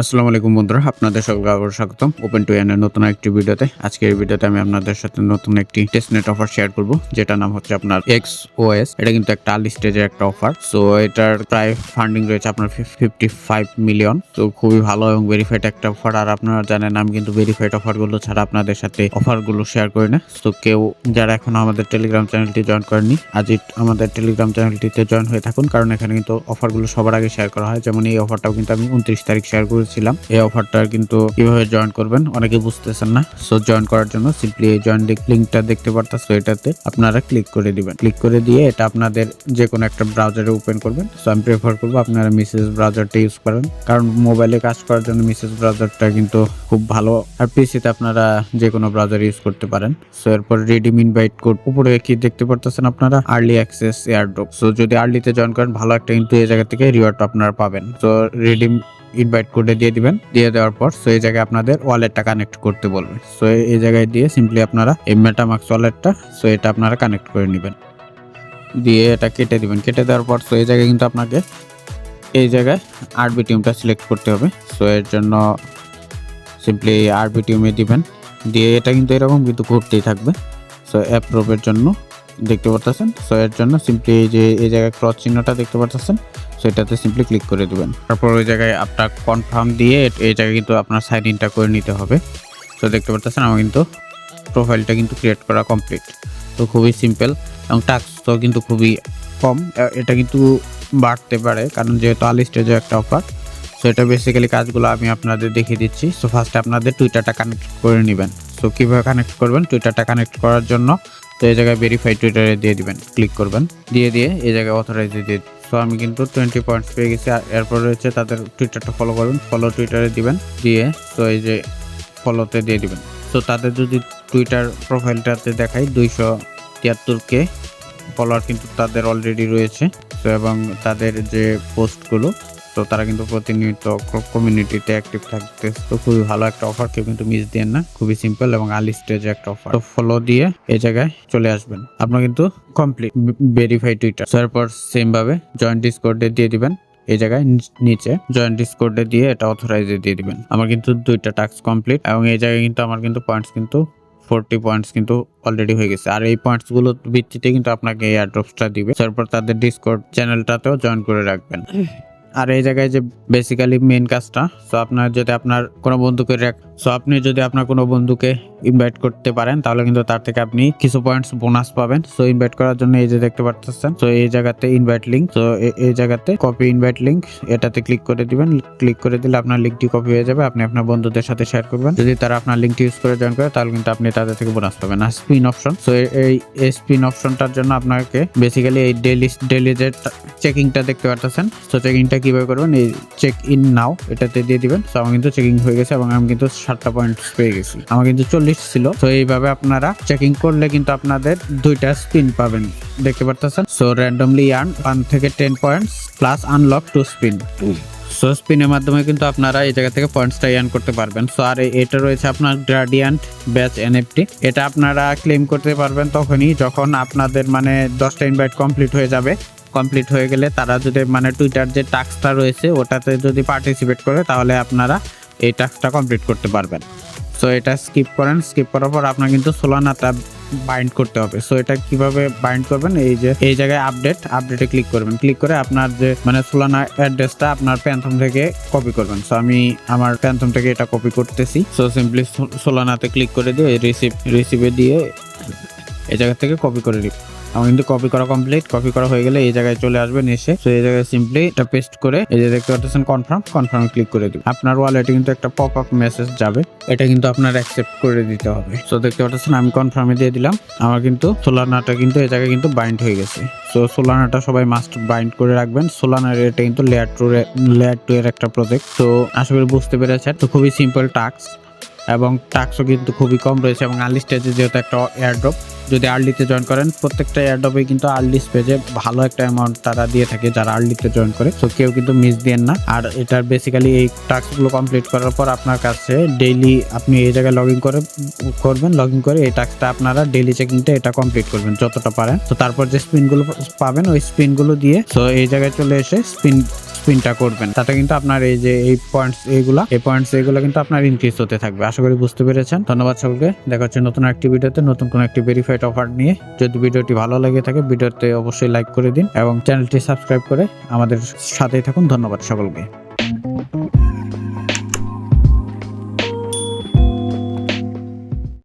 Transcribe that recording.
আসসালামু আলাইকুম বন্ধুরা, আপনাদের সকলকে আবার স্বাগতম ওপেন টু এর নতুন একটি ভিডিওতে। আজকের এই ভিডিওতে আমি আপনাদের সাথে নতুন একটি টেস্টনেট অফার শেয়ার করব, যেটা নাম হচ্ছে আপনার XOS। এটা কিন্তু একটা আর্লি স্টেজের একটা অফার। সো এটার প্রায় ফান্ডিং রয়েছে আপনার 55 মিলিয়ন। তো খুবই ভালো এবং ভেরিফাইড একটা অফার। আর আপনারা জানেন আমি কিন্তু ভেরিফাইড অফারগুলো ছাড়া আপনাদের সাথে অফারগুলো শেয়ার করি না। তো কেউ যারা এখনো আমাদের টেলিগ্রাম চ্যানেলটি জয়েন করেননি, আজই আমাদের টেলিগ্রাম চ্যানেলটিতে জয়েন হয়ে থাকুন, কারণ এখানে কিন্তু অফারগুলো সবার আগে শেয়ার করা হয়। যেমন এই অফারটাও কিন্তু আমি 29 তারিখ শেয়ার করেছিলাম। এই অফারটা কিন্তু কিভাবে জয়েন করবেন অনেকে বুঝতেছেন না। সো জয়েন করার জন্য সিম্পলি এই জয়েন লিংকটা দেখতে পারতেছো, এটাতে আপনারা ক্লিক করে দিবেন। ক্লিক করে দিয়ে এটা আপনাদের যে কোনো একটা ব্রাউজারে ওপেন করবেন। সো আমি প্রেফার করবো আপনারা মেসেজ ব্রাউজারটা ইউজ করেন, কারণ মোবাইলে কাজ করার জন্য মেসেজ ব্রাউজারটা কিন্তু খুব ভালো। আর পিসিতে আপনারা যে কোনো ব্রাউজার ইউজ করতে পারেন। সো এরপর রিডিম ইনভাইট কোড, উপরে কি দেখতে পারতেছেন আপনারা, আর্লি অ্যাক্সেস এয়ারড্রপ। সো যদি আর্লিতে জয়েন করেন ভালো একটা কিন্তু এই জায়গা থেকে রিওয়ার্ড আপনারা পাবেন। তো রিডিম ইনভাইট কোডে দিয়ে দিবেন। দিয়ে দেওয়ার পর সো এই জায়গায় আপনাদের ওয়ালেটটা কানেক্ট করতে বলবে। সো এই জায়গায় দিয়ে সিম্পলি আপনারা এই মেটামাক্স ওয়ালেটটা সো এটা আপনারা কানেক্ট করে নেবেন। দিয়ে এটা কেটে দিবেন। কেটে দেওয়ার পর সো এই জায়গায় কিন্তু আপনাকে এই জায়গায় আরবিটিউমটা সিলেক্ট করতে হবে। সো এর জন্য সিম্পলি আরবিটিউমে দিবেন। দিয়ে এটা কিন্তু এরকম কিন্তু ঘুরতেই থাকবে। সো অ্যাপ্রুভের জন্য দেখতে পারতেছেন। সো এর জন্য সিম্পলি এই যে এই জায়গায় ক্রস চিহ্নটা দেখতে পারতেছেন, সো এটাতে সিম্পলি ক্লিক করে দিবেন। তারপর ওই জায়গায় আপনার কনফার্ম দিয়ে এই জায়গায় কিন্তু আপনার সাইন ইনটা করে নিতে হবে। তো দেখতে পারতেছেন আমার কিন্তু প্রোফাইলটা কিন্তু ক্রিয়েট করা কমপ্লিট। তো খুবই সিম্পল এবং টাস্ক তো কিন্তু খুবই কম। এটা কিন্তু বাড়তে পারে, কারণ যেহেতু আর্লি স্টেজে একটা অফার। সো এটা বেসিক্যালি কাজগুলো আমি আপনাদের দেখিয়ে দিচ্ছি। সো ফার্স্টে আপনাদের টুইটারটা কানেক্ট করে নেবেন। সো কীভাবে কানেক্ট করবেন, টুইটারটা কানেক্ট করার জন্য তো এই জায়গায় ভেরিফাই টুইটারে দিয়ে দিবেন, ক্লিক করবেন। দিয়ে এই জায়গায় অথরাইজ দিয়ে। সো আমি কিন্তু 20 পয়েন্টস পেয়ে গেছি। আর এরপর রয়েছে তাদের টুইটারটা ফলো করবেন, ফলো টুইটারে দিবেন। দিয়ে তো এই যে ফলোতে দিয়ে দিবেন। সো তাদের যদি টুইটার প্রোফাইলটাতে দেখাই 273K ফলোয়ার কিন্তু তাদের অলরেডি রয়েছে। তো এবং তাদের যে পোস্টগুলো, তো তারা কিন্তু প্রতিনিয়ত কমিউনিটিতে অ্যাক্টিভ থাকতেছে। তো খুবই ভালো একটা অফার, কেউ কিন্তু মিস দেন না। খুবই সিম্পল এবং আর্লি স্টেজে একটা অফার। তো ফলো দিয়ে এই জায়গায় চলে আসবেন, আপনার কিন্তু কমপ্লিট ভেরিফাই টুইটার। এরপর সেম ভাবে জয়েন ডিসকর্ডে দিয়ে দিবেন। এই জায়গায় নিচে জয়েন ডিসকর্ডে দিয়ে এটা অথরাইজে দিয়ে দিবেন। আমার কিন্তু 2টা টাস্ক কমপ্লিট এবং এই জায়গায় কিন্তু আমার কিন্তু পয়েন্টস কিন্তু 40 পয়েন্টস কিন্তু অলরেডি হয়ে গেছে। আর এই পয়েন্টস গুলো ভিত্তিতে কিন্তু আপনাকে এই এয়ারড্রপসটা দিবে। তারপর তাদের ডিসকর্ড চ্যানেলটাতেও জয়েন করে রাখবেন। আর এই জায়গায় যে বেসিক্যালি মেন কাজটা, সো আপনার যদি আপনার কোনো বন্ধুকে আপনি যদি আপনার কোনো বন্ধুকে ইনভাইট করতে পারেন, তাহলে কিন্তু তার থেকে আপনি কিছু পয়েন্টস বোনাস পাবেন। সো ইনভাইট করার জন্য এই যে দেখতে পাচ্ছেন, সো এই জায়গাতে ইনভাইট লিংক, তো এই জায়গাতে কপি ইনভাইট লিংক, এটাতে ক্লিক করে দিবেন। ক্লিক করে দিলে আপনার লিঙ্কটি কপি হয়ে যাবে। আপনি আপনার বন্ধুদের সাথে শেয়ার করবেন। যদি তারা আপনার লিঙ্কটি ইউজ করে জয়েন করে, তাহলে কিন্তু আপনি তাদের থেকে বোনাস পাবেন। আর স্পিন অপশন, সো এই স্পিন অপশনটার জন্য আপনাকে বেসিক্যালি এই ডেইলি যে চেকিংটা দেখতে পাচ্ছেন, সো চেকিংটা কিভাবে করবেন, এই চেক ইন নাও এটাতে দিয়ে দিবেন। সো আমার কিন্তু চেকিং হয়ে গেছে এবং আমি কিন্তু 7টা পয়েন্টস পেয়ে গেছি। আমার কিন্তু 40 ছিল। তো এইভাবে আপনারা চেকিং করলে কিন্তু আপনাদের 2টা স্পিন পাবেন, দেখতে পারতেছেন। সো র্যান্ডমলি আর্ন 1 থেকে 10 points plus unlock 2 spin. So স্পিনের মাধ্যমে কিন্তু আপনারা এই জায়গা থেকে পয়েন্টসটা আর্ন করতে পারবেন। সো আর এটা রয়েছে আপনার গ্রাডিয়েন্ট ব্যাচ এনএফটি। এটা আপনারা ক্লেম করতে পারবেন তখনই যখন আপনাদের মানে 10টা ইনভাইট কমপ্লিট হয়ে যাবে। কমপ্লিট হয়ে গেলে তারা যদি মানে টুইটার যে টাস্কটা রয়েছে ওটাতে যদি পার্টিসিপেট করে, তাহলে আপনারা এই টাস্কটা কমপ্লিট করতে পারবেন। সো এটা স্কিপ করেন। স্কিপ করার পর আপনার কিন্তু সোলানাটা বাইন্ড করতে হবে। সো এটা কিভাবে বাইন্ড করবেন, এই যে এই জায়গায় আপডেটে ক্লিক করবেন। ক্লিক করে আপনার যে মানে সোলানা অ্যাড্রেসটা আপনার প্যান্থম থেকে কপি করবেন। সো আমি আমার প্যান্থম থেকে এটা কপি করতেছি। সো সিম্পলি সোলানাতে ক্লিক করে দিয়ে রিসিভে দিয়ে এই জায়গা থেকে কপি করে দিই। আমার কিন্তু কপি করা কমপ্লিট। কপি করা হয়ে গেলে এই জায়গায় চলে আসবেন। এসে তো এই জায়গায় সিম্পলি এটা পেস্ট করে এই যে দেখতে পাচ্ছেন কনফার্ম ক্লিক করে দিবেন। আপনার ওয়ালেটে কিন্তু একটা পপ আপ মেসেজ যাবে, এটা কিন্তু আপনার অ্যাকসেপ্ট করে দিতে হবে। সো দেখতে পাচ্ছেন আমি কনফার্মে দিয়ে দিলাম। আমার কিন্তু সোলানাটা কিন্তু এই জায়গায় কিন্তু বাইন্ড হয়ে গেছে। সো সোলানাটা সবাই মাস্ট বাইন্ড করে রাখবেন। সোলানার এটা কিন্তু লেয়ার 2 এর একটা প্রজেক্ট। তো আশা করি বুঝতে পেরেছেন। তো খুবই সিম্পল টাস্ক এবং টাস্কও কিন্তু খুবই কম রয়েছে এবং আর্লি স্টেজে যেহেতু একটা এয়ারড্রপ, যদি আর্লিতে জয়েন করেন প্রত্যেকটা এয়ারড্রপে কিন্তু আর্লি স্টেজে ভালো একটা অ্যামাউন্ট তারা দিয়ে থাকে যারা আর্লিতে জয়েন করে। তো কেউ কিন্তু মিস দেন না। আর এটার বেসিক্যালি এই টাস্কগুলো কমপ্লিট করার পর আপনার কাছে ডেইলি আপনি এই জায়গায় লগ ইন করে এই টাস্কটা আপনারা ডেইলি চেকিংটা এটা কমপ্লিট করবেন যতটা পারেন। তো তারপর যে স্পিনগুলো পাবেন ওই স্পিনগুলো দিয়ে তো এই জায়গায় চলে এসে স্পিনটা করবেন, তাতে কিন্তু আপনার এই যে এই পয়েন্টস এগুলো কিন্তু আপনার ইনক্রিজ হতে থাকবে। আশা করি বুঝতে পেরেছেন। ধন্যবাদ সকলকে। দেখা হচ্ছে নতুন একটি ভিডিওতে নতুন কোন একটি ভেরিফাইড অফার নিয়ে। যদি ভিডিওটি ভালো লেগে থাকে ভিডিওতে অবশ্যই লাইক করে দিন এবং চ্যানেলটি সাবস্ক্রাইব করে আমাদের সাথেই থাকুন। ধন্যবাদ সকলকে।